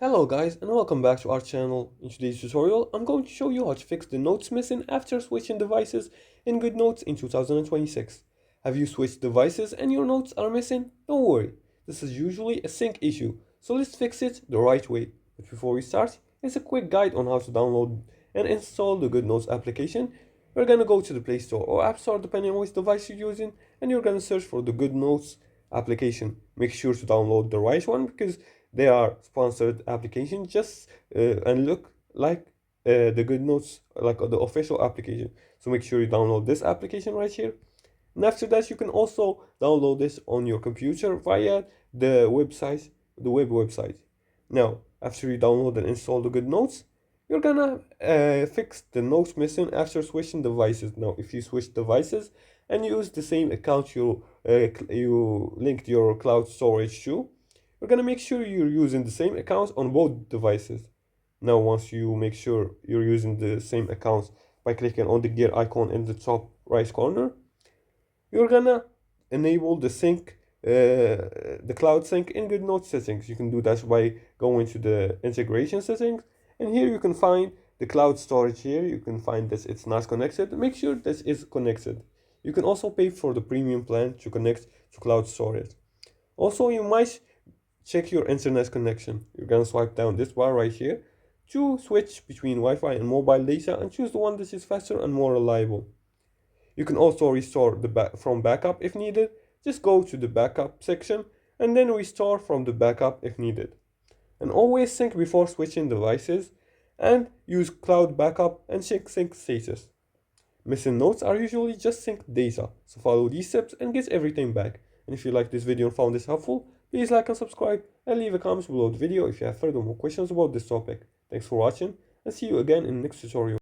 Hello guys and welcome back to our channel. In today's tutorial, I'm going to show you how to fix the notes missing after switching devices in Goodnotes in 2026. Have you switched devices and your notes are missing? Don't worry, this is usually a sync issue, so let's fix it the right way. But before we start, here's a quick guide on how to download and install the Goodnotes application. We're gonna go to the Play Store or App Store depending on which device you're using, and you're gonna search for the Goodnotes application. Make sure to download the right one because they are sponsored applications just and look like the Goodnotes, like the official application. So make sure you download this application right here. And after that, you can also download this on your computer via the website, the web website. Now, after you download and install the Goodnotes, you're gonna fix the notes missing after switching devices. Now, if you switch devices and use the same account you linked your cloud storage to, you're gonna make sure you're using the same accounts on both devices. Now, once you make sure you're using the same accounts by clicking on the gear icon in the top right corner, you're gonna enable the cloud sync in Goodnotes settings. You can do that by going to the integration settings, and here you can find the cloud storage. Here you can find that it's not connected. Make sure this is connected. You can also pay for the premium plan to connect to cloud storage. Also, you might check your internet connection. You're gonna swipe down this bar right here to switch between Wi-Fi and mobile data and choose the one that is faster and more reliable. You can also restore from backup if needed. Just go to the backup section and then restore from the backup if needed. And always sync before switching devices and use cloud backup and check sync status. Missing notes are usually just sync data, so follow these steps and get everything back. And if you like this video and found this helpful, please like and subscribe and leave a comment below the video if you have further more questions about this topic. Thanks for watching and see you again in the next tutorial.